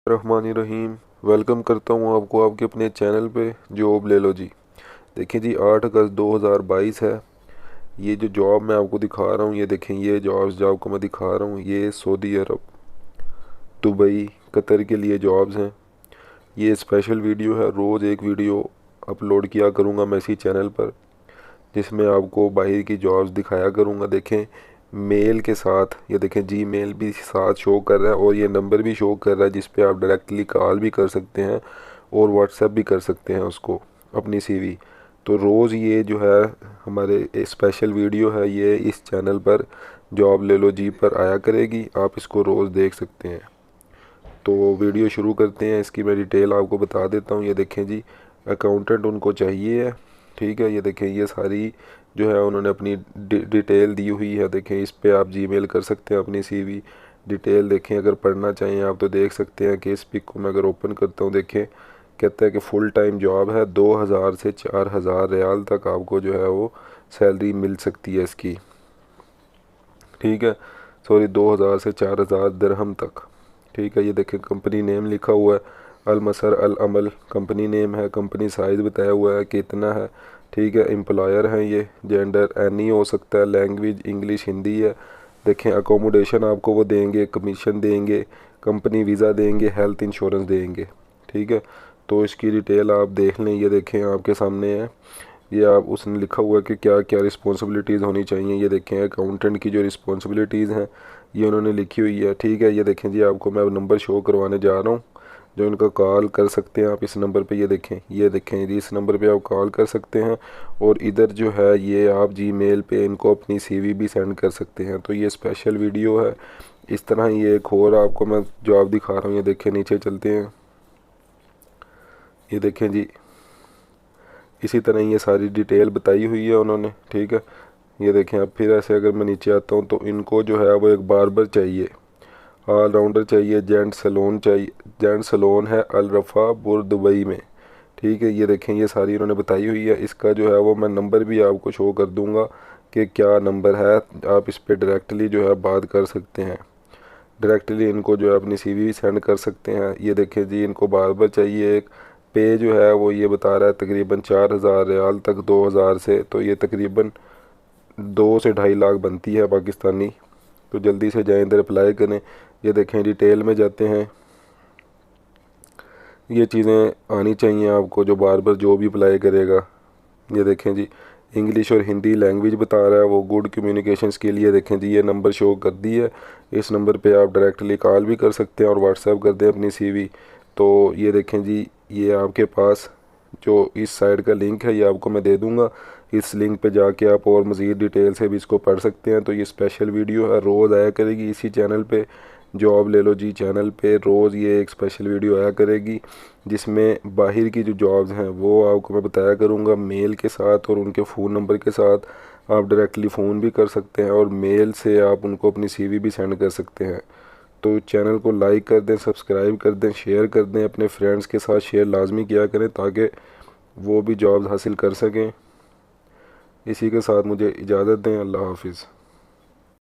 रहमानिर्रहीम। Welcome करता हूँ आपको आपके अपने चैनल पे जॉब ले लो जी। देखिए जी, 8 अगस्त 2022 है। ये जो जॉब मैं आपको दिखा रहा हूँ, ये देखें, ये जॉब्स जो आपको मैं दिखा रहा हूँ, ये सऊदी अरब, दुबई, कतर के लिए जॉब्स हैं। ये स्पेशल वीडियो है, रोज़ एक वीडियो अपलोड किया करूँगा मैं इसी चैनल पर, जिसमें आपको बाहर की जॉब्स दिखाया करूँगा। देखें, मेल के साथ, ये देखें जी, मेल भी साथ शो कर रहा है और ये नंबर भी शो कर रहा है जिस पे आप डायरेक्टली कॉल भी कर सकते हैं और व्हाट्सएप भी कर सकते हैं उसको, अपनी सीवी। तो रोज़ ये जो है हमारे स्पेशल वीडियो है, ये इस चैनल पर जॉब ले लो जी पर आया करेगी, आप इसको रोज़ देख सकते हैं। तो वीडियो शुरू करते हैं। इसकी मैं डिटेल आपको बता देता हूँ। ये देखें जी, अकाउंटेंट उनको चाहिए है, ठीक है। ये देखें, ये सारी जो है उन्होंने अपनी डिटेल दी हुई है। देखें, इस पे आप जीमेल कर सकते हैं अपनी सीवी डिटेल। देखें, अगर पढ़ना चाहिए आप तो देख सकते हैं कि इस पिक को मैं अगर ओपन करता हूँ, देखें, कहता है कि फुल टाइम जॉब है, 2000 से 4000 रियाल तक आपको जो है वो सैलरी मिल सकती है इसकी, ठीक है। सॉरी, 2000 से 4000 दिरहम तक, ठीक है। ये देखें, कंपनी नेम लिखा हुआ है, अल मसर अल अमल कंपनी नेम है। कंपनी साइज़ बताया हुआ है कि इतना है, ठीक है। एम्प्लॉयर है ये, जेंडर एनी हो सकता है, लैंग्वेज इंग्लिश हिंदी है। देखें, अकोमोडेशन आपको वो देंगे, कमीशन देंगे, कंपनी वीज़ा देंगे, हेल्थ इंश्योरेंस देंगे, ठीक है। तो इसकी डिटेल आप देख लें। ये देखें, आपके सामने है, ये आप उसने लिखा हुआ है कि क्या क्या रिस्पॉन्सिबिलिटीज़ होनी चाहिए। ये देखें, अकाउंटेंट की जो रिस्पॉन्सिबिलिटीज़ हैं ये उन्होंने लिखी हुई है, ठीक है। ये देखें जी, आपको मैं नंबर शो करवाने जा रहा हूँ जो इनका कॉल कर सकते हैं आप इस नंबर पे। ये देखें जी, इस नंबर पे आप कॉल कर सकते हैं और इधर जो है ये आप जीमेल पे इनको अपनी सीवी भी सेंड कर सकते हैं। तो ये स्पेशल वीडियो है। इस तरह ये एक और आपको मैं जॉब दिखा रहा हूँ। ये देखें, नीचे चलते हैं। ये देखें जी, इसी तरह ये सारी डिटेल बताई हुई है उन्होंने, ठीक है। ये देखें, अब फिर ऐसे अगर मैं नीचे आता हूँ तो इनको जो है वो एक बार्बर चाहिए, ऑलराउंडर चाहिए, जेंट सैलून चाहिए। जेंट सैलून है अल रफ़ा बुर दुबई में, ठीक है। ये देखें, ये सारी इन्होंने बताई हुई है। इसका जो है वो मैं नंबर भी आपको शो कर दूंगा कि क्या नंबर है, आप इस पर डायरेक्टली जो है बात कर सकते हैं। डायरेक्टली इनको जो है अपनी सीवी सेंड कर सकते हैं। ये देखें जी, इनको बार्बर चाहिए एक, पे जो है वो ये बता रहा है तकरीबन 4000 रियाल तक 2000 से, तो ये तकरीबन 2 से 2.5 लाख बनती है पाकिस्तानी। तो जल्दी से जाएं, इधर अप्लाई करें। ये देखें, डिटेल में जाते हैं। ये चीज़ें आनी चाहिए आपको जो बार्बर जो भी अप्लाई करेगा। ये देखें जी, इंग्लिश और हिंदी लैंग्वेज बता रहा है वो, गुड कम्युनिकेशन के लिए। देखें जी, ये नंबर शो कर दी है, इस नंबर पे आप डायरेक्टली कॉल भी कर सकते हैं और व्हाट्सएप कर दें अपनी सीवी। तो ये देखें जी, ये आपके पास जो इस साइड का लिंक है ये आपको मैं दे दूंगा। इस लिंक पे जाके आप और मज़ीद डिटेल से भी इसको पढ़ सकते हैं। तो ये स्पेशल वीडियो है, रोज़ आया करेगी इसी चैनल पे, जॉब ले लो जी चैनल पे। रोज़ ये एक स्पेशल वीडियो आया करेगी जिसमें बाहर की जो जॉब्स हैं वो आपको मैं बताया करूँगा मेल के साथ और उनके फ़ोन नंबर के साथ। आप डायरेक्टली फ़ोन भी कर सकते हैं और मेल से आप उनको अपनी सीवी भी सेंड कर सकते हैं। तो चैनल को लाइक कर दें, सब्सक्राइब कर दें, शेयर कर दें, अपने फ्रेंड्स के साथ शेयर लाजमी किया करें ताकि वो भी जॉब्स हासिल कर सकें। इसी के साथ मुझे इजाज़त दें। अल्लाह हाफिज़।